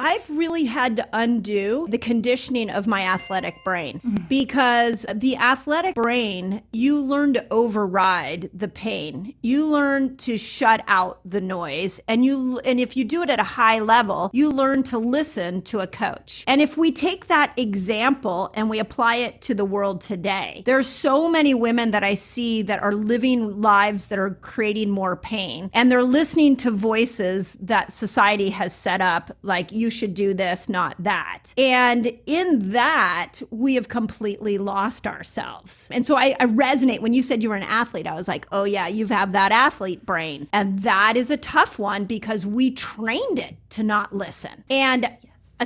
I've really had to undo the conditioning of my athletic brain because the athletic brain, you learn to override the pain. You learn to shut out the noise. And if you do it at a high level, you learn to listen to a coach. And if we take that example and we apply it to the world today, there's so many women that I see that are living lives that are creating more pain. And they're listening to voices that society has set up, like you should do this, not that. And in that, we have completely lost ourselves. And so I resonate. When you said you were an athlete, I was like, oh yeah, you have that athlete brain. And that is a tough one because we trained it to not listen. And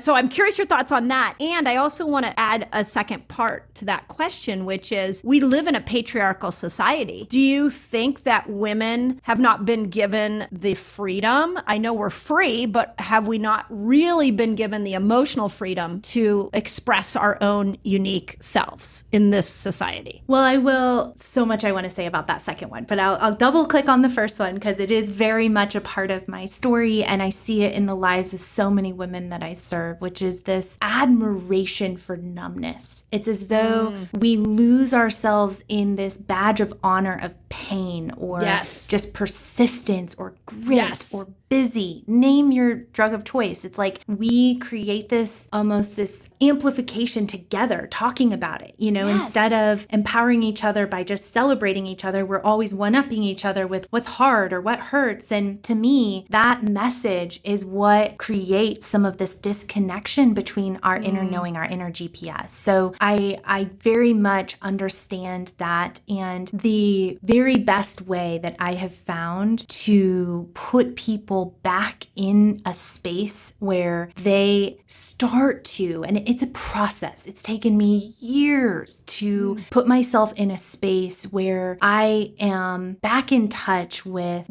so I'm curious your thoughts on that. And I also want to add a second part to that question, which is we live in a patriarchal society. Do you think that women have not been given the freedom? I know we're free, but have we not really been given the emotional freedom to express our own unique selves in this society? Well, so much I want to say about that second one, but I'll double click on the first one because it is very much a part of my story. And I see it in the lives of so many women that I serve, which is this admiration for numbness. It's as though we lose ourselves in this badge of honor of pain or just persistence or grit or busy. Name your drug of choice. It's like we create this amplification together, talking about it, instead of empowering each other by just celebrating each other, we're always one-upping each other with what's hard or what hurts. And to me, that message is what creates some of this disconnection between our inner knowing, our inner GPS. So I very much understand that. And the very best way that I have found to put people back in a space where they start to, and it's a process. It's taken me years to put myself in a space where I am back in touch with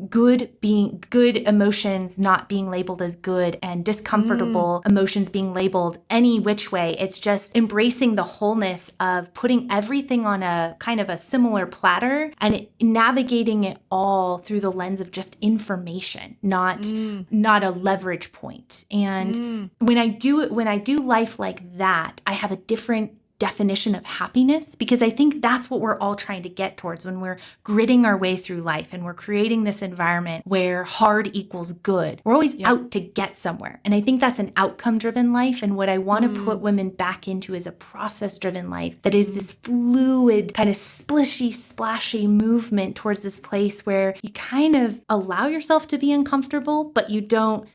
good emotions not being labeled as good and discomfortable emotions being labeled any which way. It's just embracing the wholeness of putting everything on a kind of a similar platter and navigating it all through the lens of just information, not a leverage point. And when I do life like that, I have a different definition of happiness, because I think that's what we're all trying to get towards when we're gritting our way through life and we're creating this environment where hard equals good. We're always out to get somewhere. And I think that's an outcome-driven life. And what I want to put women back into is a process-driven life that is this fluid, kind of splishy, splashy movement towards this place where you kind of allow yourself to be uncomfortable, but you don't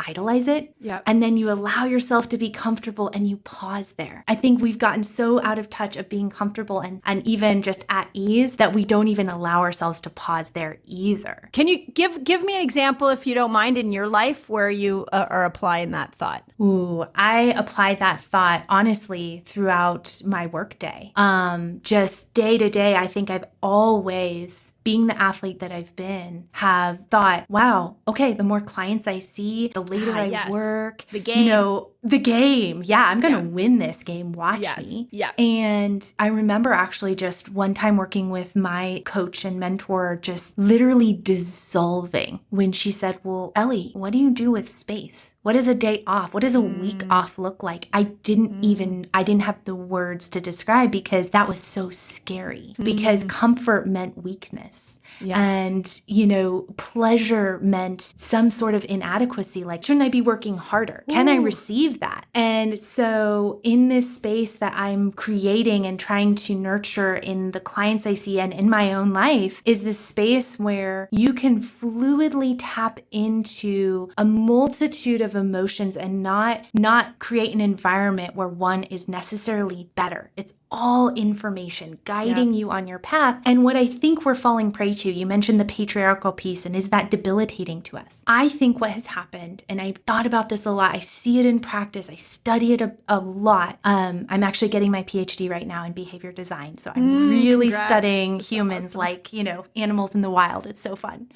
idolize it. And then you allow yourself to be comfortable and you pause there. I think we've gotten so out of touch of being comfortable and even just at ease that we don't even allow ourselves to pause there either. Can you give me an example, if you don't mind, in your life where you are applying that thought? Ooh, I apply that thought honestly throughout my workday. Just day to day, I think I've always, being the athlete that I've been, have thought, wow, okay, the more clients I see, the later I work. The game. The game. Yeah, I'm going to win this game. Watch me. Yeah. And I remember actually just one time working with my coach and mentor, just literally dissolving when she said, well, Ellie, what do you do with space? What is a day off? What does a week off look like? I didn't have the words to describe because that was so scary, because comfort meant weakness. And, pleasure meant some sort of inadequacy. Like, shouldn't I be working harder? Can I receive that? And so in this space that I'm creating and trying to nurture in the clients I see and in my own life is this space where you can fluidly tap into a multitude of emotions and not create an environment where one is necessarily better. It's all information guiding you on your path. And what I think we're falling prey to, you mentioned the patriarchal piece, and is that debilitating to us? I think what has happened, and I thought about this a lot, I see it in practice, I study it a lot. I'm actually getting my PhD right now in behavior design. So I'm really studying humans, awesome. Like, animals in the wild. It's so fun.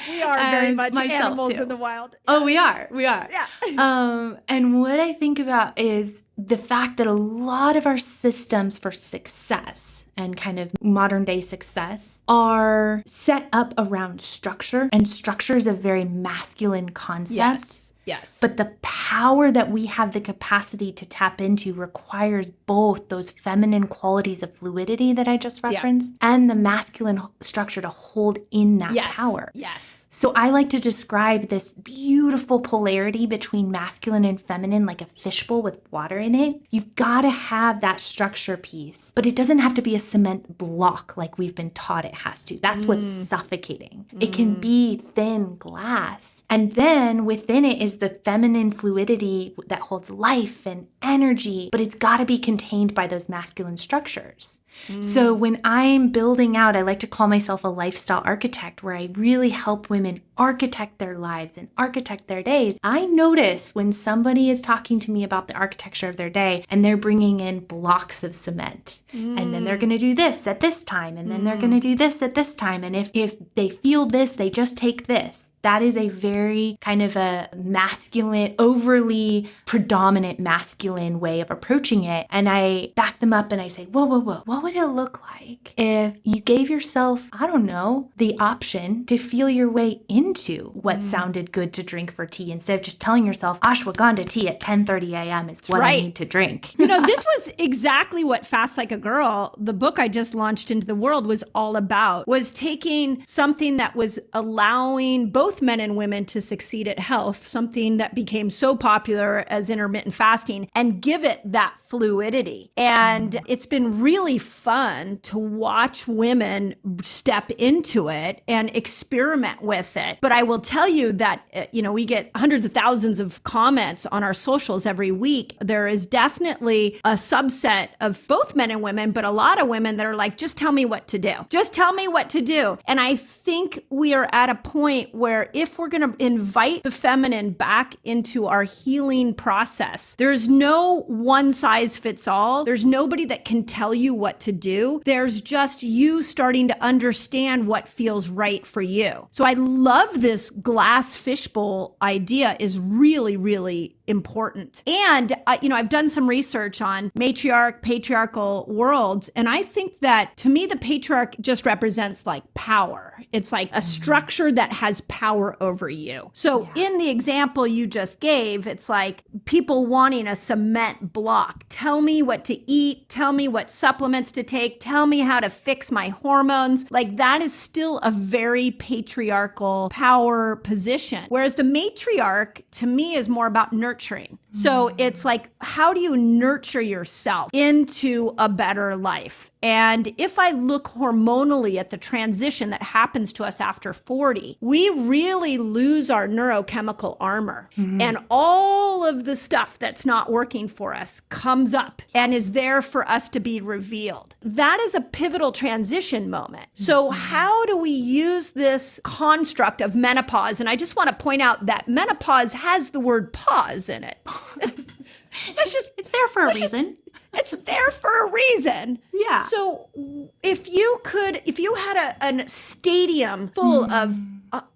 We are very much animals in the wild. Oh, we are. Yeah. And what I think about is the fact that a lot of our systems for success and kind of modern day success are set up around structure. And structure is a very masculine concept. Yes. But the power that we have the capacity to tap into requires both those feminine qualities of fluidity that I just referenced and the masculine structure to hold in that power. Yes. So I like to describe this beautiful polarity between masculine and feminine like a fishbowl with water in it. You've got to have that structure piece, but it doesn't have to be a cement block like we've been taught it has to. That's what's suffocating. It can be thin glass. And then within it is the feminine fluidity that holds life and energy, but it's got to be contained by those masculine structures. So when I'm building out, I like to call myself a lifestyle architect where I really help women architect their lives and architect their days. I notice when somebody is talking to me about the architecture of their day and they're bringing in blocks of cement and then they're going to do this at this time and then they're going to do this at this time. And if they feel this, they just take this. That is a very kind of a masculine, overly predominant masculine way of approaching it. And I back them up and I say, whoa, what would it look like if you gave yourself, I don't know, the option to feel your way into what sounded good to drink for tea instead of just telling yourself ashwagandha tea at 10:30 a.m. is what I need to drink. This was exactly what Fast Like a Girl, the book I just launched into the world, was all about, was taking something that was allowing both men and women to succeed at health, something that became so popular as intermittent fasting, and give it that fluidity. And it's been really fun to watch women step into it and experiment with it. But I will tell you that, we get hundreds of thousands of comments on our socials every week. There is definitely a subset of both men and women, but a lot of women that are like, just tell me what to do. Just tell me what to do. And I think we are at a point where if we're going to invite the feminine back into our healing process, there's no one size fits all. There's nobody that can tell you what to do. There's just you starting to understand what feels right for you. So I love this glass fishbowl idea is really, really important. And, I've done some research on patriarchal worlds. And I think that to me, the patriarch just represents like power. It's like a structure that has power over you. So in the example you just gave, it's like people wanting a cement block. Tell me what to eat. Tell me what supplements to take. Tell me how to fix my hormones. Like that is still a very patriarchal power position. Whereas the matriarch to me is more about nurturing. So it's like, how do you nurture yourself into a better life? And if I look hormonally at the transition that happens to us after 40, we really lose our neurochemical armor. And all of the stuff that's not working for us comes up and is there for us to be revealed. That is a pivotal transition moment. So how do we use this construct of menopause? And I just want to point out that menopause has the word pause in it. It's there for a reason. It's there for a reason. Yeah. So if you had a stadium full of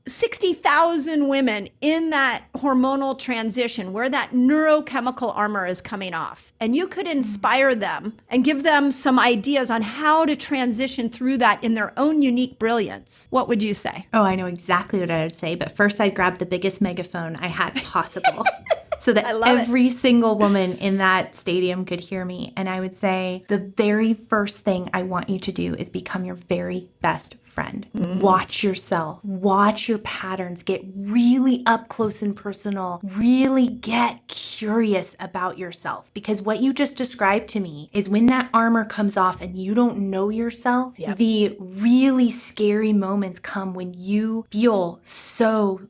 60,000 women in that hormonal transition where that neurochemical armor is coming off, and you could inspire them and give them some ideas on how to transition through that in their own unique brilliance, what would you say? Oh, I know exactly what I would say. But first I'd grab the biggest megaphone I had possible. So that every single woman in that stadium could hear me. And I would say, the very first thing I want you to do is become your very best friend. Watch yourself, watch your patterns, get really up close and personal, really get curious about yourself. Because what you just described to me is when that armor comes off and you don't know yourself, the really scary moments come when you feel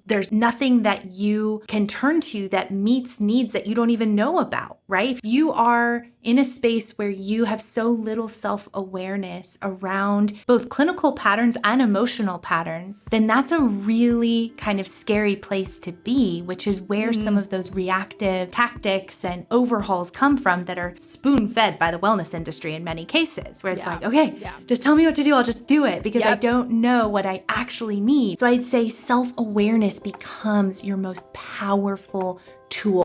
there's nothing that you can turn to that meets needs that you don't even know about, right? If you are in a space where you have so little self-awareness around both clinical patterns and emotional patterns, then that's a really kind of scary place to be, which is where some of those reactive tactics and overhauls come from that are spoon-fed by the wellness industry in many cases, where it's like, okay, just tell me what to do. I'll just do it because I don't know what I actually need. So I'd say self-awareness becomes your most powerful tool.